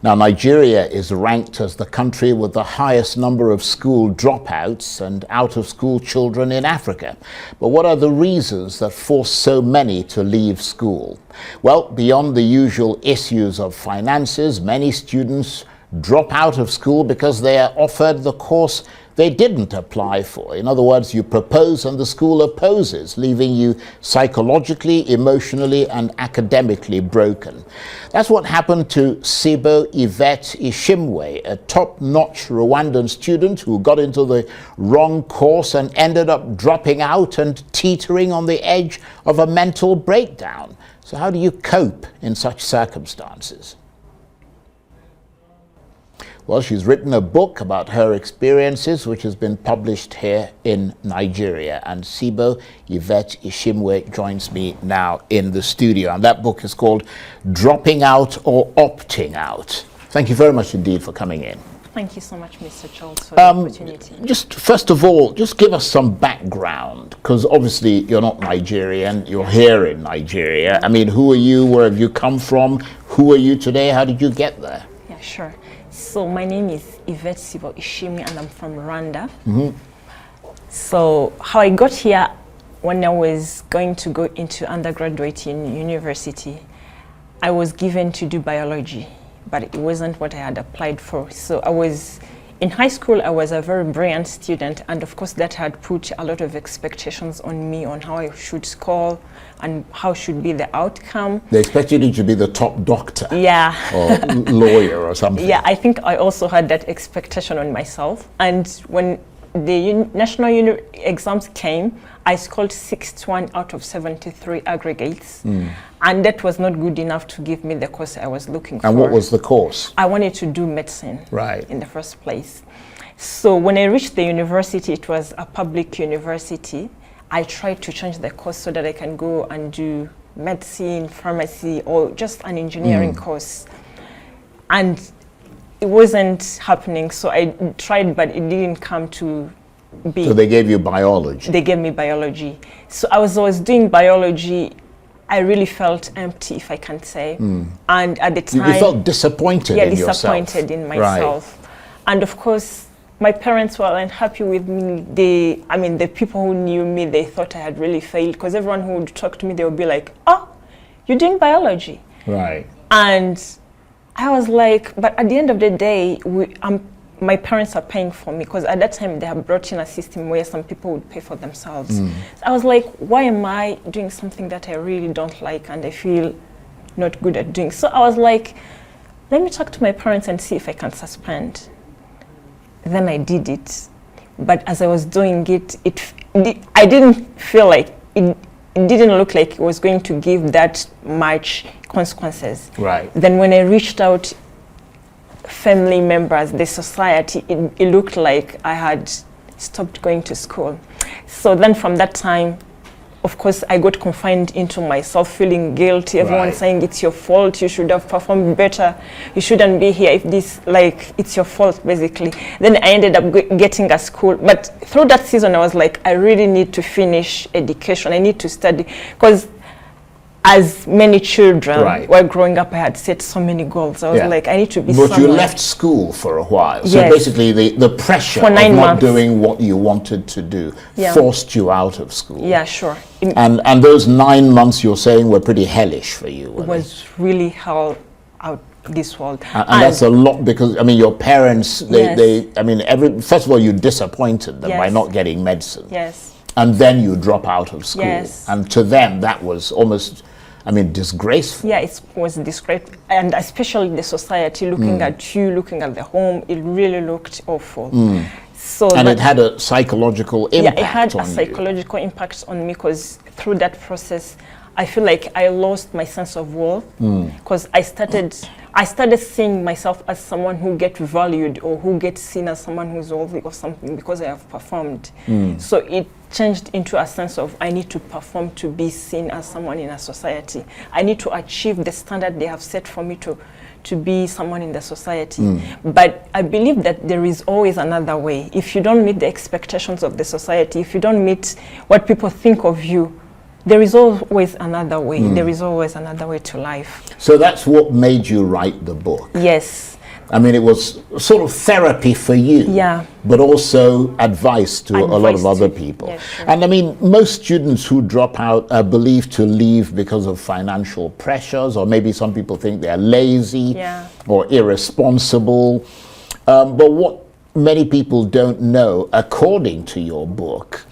Now, Nigeria is ranked as the country with the highest number of school dropouts and out-of-school children in Africa. But what are the reasons that force so many to leave school? Well, beyond the usual issues of finances, many students drop out of school because they are offered the course they didn't apply for. In other words, you propose and the school opposes, leaving you psychologically, emotionally, and academically broken. That's what happened to Sibo Yvette Ishimwe, a top-notch Rwandan student who got into the wrong course and ended up dropping out and teetering on the edge of a mental breakdown. So how do you cope in such circumstances? Well, she's written a book about her experiences, which has been published here in Nigeria. And Sibo Yvette Ishimwe joins me now in the studio. And that book is called Dropping Out or Opting Out. Thank you very much indeed for coming in. Thank you so much, Mr. Charles, for the opportunity. Just first of all, just give us some background, because obviously you're not Nigerian, you're here in Nigeria. I mean, who are you? Where have you come from? Who are you today? How did you get there? Yeah, sure. So my name is Yvette Sibo Ishimwe and I'm from Rwanda. So how I got here, when I was going to go into undergraduate in university, I was given to do biology, but it wasn't what I had applied for. So in high school, I was a very brilliant student, and of course that had put a lot of expectations on me on how I should score and how should be the outcome. They expected you to be the top doctor. Yeah. Or lawyer or something. Yeah, I think I also had that expectation on myself. And when the national exams came, I scored 61 out of 73 aggregates. And that was not good enough to give me the course I was looking for. And what was the course? I wanted to do medicine. Right. In the first place. So when I reached the university, it was a public university. I tried to change the course so that I can go and do medicine, pharmacy, or just an engineering course. And it wasn't happening, so I tried, but it didn't come to be. So they gave you biology? They gave me biology. So I was doing biology. I really felt empty, if I can say. And at the time... You felt disappointed in yourself? Yeah, disappointed in myself. Right. And of course, my parents weren't happy with me. The people who knew me, they thought I had really failed, because everyone who would talk to me, they would be like, oh, you're doing biology. Right. And I was like, but at the end of the day, my parents are paying for me, because at that time they had brought in a system where some people would pay for themselves. So I was like, why am I doing something that I really don't like and I feel not good at doing? So I was like, let me talk to my parents and see if I can suspend. Then I did it. But as I was doing it, I didn't feel like, it didn't look like it was going to give that much consequences. Right. Then when I reached out, family members, the society, it looked like I had stopped going to school. So then from that time, of course, I got confined into myself, feeling guilty. Everyone saying it's your fault, you should have performed better, you shouldn't be here if this, it's your fault, basically. Then I ended up getting a school. But through that season, I was like, I really need to finish education. I need to study, because as many children were growing up, I had set so many goals. I was like, I need to be someone. But you left school for a while. So Yes. basically the pressure For 9 of not months. doing what you wanted to do forced you out of school. Yeah, sure. And those 9 months you're saying were pretty hellish for you, It was really hell out this world. And that's a lot, because, I mean, your parents, first of all, you disappointed them by not getting medicine. Yes. And then you drop out of school. Yes. And to them, that was almost... disgraceful. Yeah, it was disgraceful, and especially the society looking at you, looking at the home, it really looked awful. So it had a psychological impact on you. Yeah, it had a psychological impact on me, because through that process, I feel like I lost my sense of worth, because I started seeing myself as someone who gets valued or who gets seen as someone who's worthy of something because I have performed. So it changed into a sense of, I need to perform to be seen as someone in a society. I need to achieve the standard they have set for me to be someone in the society. But I believe that there is always another way. If you don't meet the expectations of the society, if you don't meet what people think of you, there is always another way. There is always another way to life. So that's what made you write the book. Yes. I mean, it was sort of therapy for you, Yeah. but also advice to a lot of Advice other to- people. yeah, sure. And I mean, most students who drop out are believed to leave because of financial pressures, or maybe some people think they're lazy Yeah. or irresponsible. But what many people don't know, according to your book,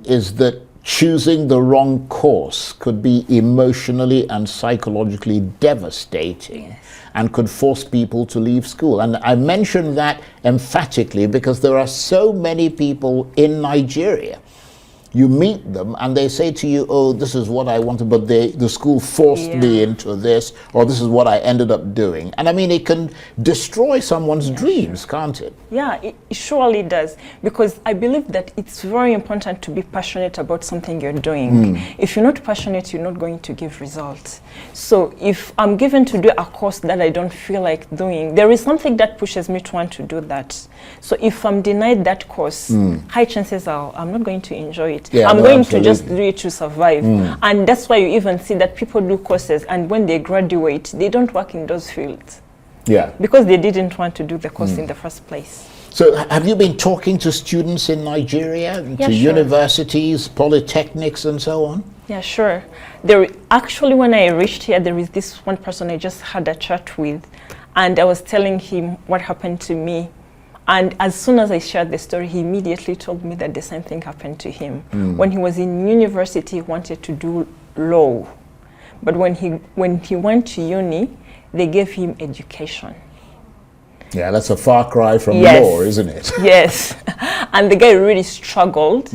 is that choosing the wrong course could be emotionally and psychologically devastating and could force people to leave school. And I mention that emphatically because there are so many people in Nigeria. You meet them and they say to you, oh, this is what I wanted, but the school forced me into this, or this is what I ended up doing. And I mean, it can destroy someone's dreams, can't it? Yeah, it surely does, because I believe that it's very important to be passionate about something you're doing. If you're not passionate, you're not going to give results. So if I'm given to do a course that I don't feel like doing, there is something that pushes me to want to do that. So if I'm denied that course, high chances are I'm not going to enjoy it. Yeah, I'm no, going absolutely. to just do it to survive. And that's why you even see that people do courses, and when they graduate, they don't work in those fields Yeah. because they didn't want to do the course in the first place. So have you been talking to students in Nigeria, Yeah, to sure. universities, polytechnics and so on? Yeah, sure. Actually, when I reached here, there is this one person I just had a chat with, and I was telling him what happened to me. And as soon as I shared the story, he immediately told me that the same thing happened to him. When he was in university, he wanted to do law. But when he went to uni, they gave him education. Yeah, that's a far cry from Yes. law, isn't it? Yes. And the guy really struggled,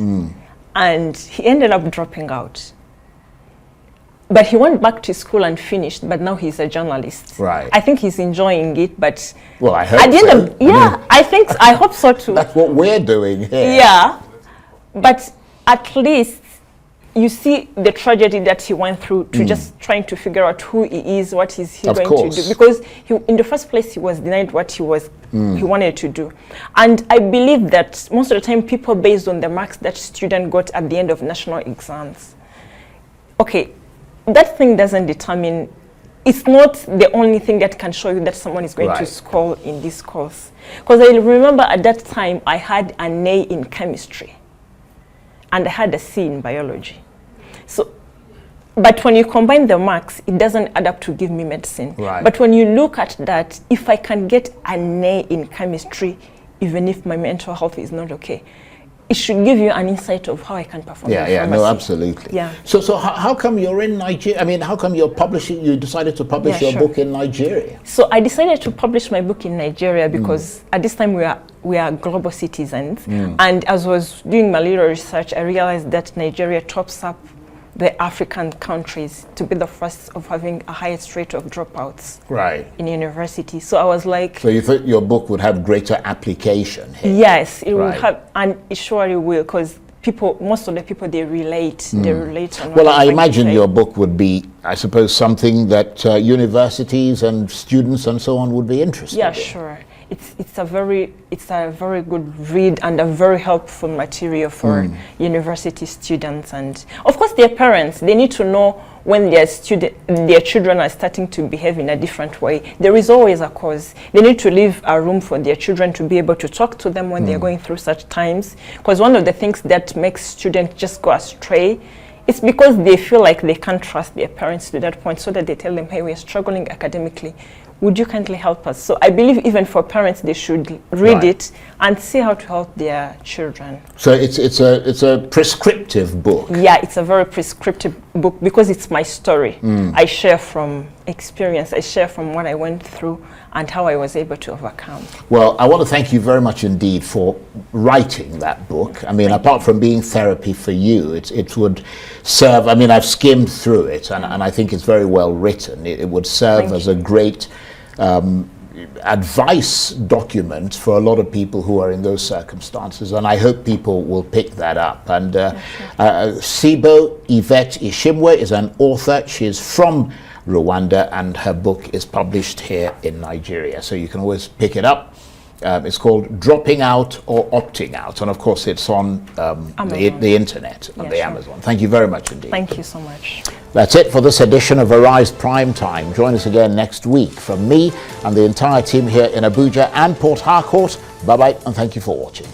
and he ended up dropping out. But he went back to school and finished, but now he's a journalist. Right. I think he's enjoying it, but Well, I hope at the end so. of, yeah, I hope so too. That's what we're doing here. Yeah, but at least you see the tragedy that he went through to just trying to figure out who he is, what is he Of going course. to do, because in the first place he was denied what he wanted to do. And I believe that most of the time people, based on the marks that student got at the end of national exams, okay, that thing doesn't determine, it's not the only thing that can show you that someone is going to Right. score in this course. Because I remember at that time I had an A in chemistry and I had a C in biology. So, but when you combine the marks, it doesn't add up to give me medicine. Right. But when you look at that, if I can get an A in chemistry, even if my mental health is not okay, it should give you an insight of how I can perform in Yeah, no, pharmacy. absolutely. Yeah. So how come you're in Nigeria? I mean, how come you decided to publish Yeah, your sure. book in Nigeria? So I decided to publish my book in Nigeria because at this time we are global citizens. And as I was doing my little research, I realized that Nigeria tops up the African countries to be the first of having a highest rate of dropouts Right. in university. So I was like, So you thought your book would have greater application here? yes, it will Right. have, and it surely will, because most of the people, they relate on what Well, I'm I trying to imagine say. your book would be, I suppose, something that universities and students and so on would be interested Yeah, in. sure. It's a very good read and a very helpful material for university students, and of course their parents. They need to know when their children are starting to behave in a different way. There is always a cause. They need to leave a room for their children to be able to talk to them when they're going through such times. Because one of the things that makes students just go astray, it's because they feel like they can't trust their parents to that point, so that they tell them, hey, we're struggling academically. Would you kindly help us? So I believe even for parents, they should read Right. it and see how to help their children. So it's a prescriptive book. Yeah, it's a very prescriptive book because it's my story. I share from experience. I share from what I went through and how I was able to overcome. Well, I want to thank you very much indeed for writing that book. I mean, apart from being therapy for you, it would serve, I mean, I've skimmed through it and I think it's very well written. It would serve as a great advice document for a lot of people who are in those circumstances, and I hope people will pick that up. And Sibo Yvette Ishimwe is an author. She is from Rwanda and her book is published here in Nigeria, so you can always pick it up It's called Dropping Out or Opting Out. And of course, it's on the internet, on the Amazon. Thank you very much indeed. Thank you so much. That's it for this edition of Arise Prime Time. Join us again next week. From me and the entire team here in Abuja and Port Harcourt, bye-bye and thank you for watching.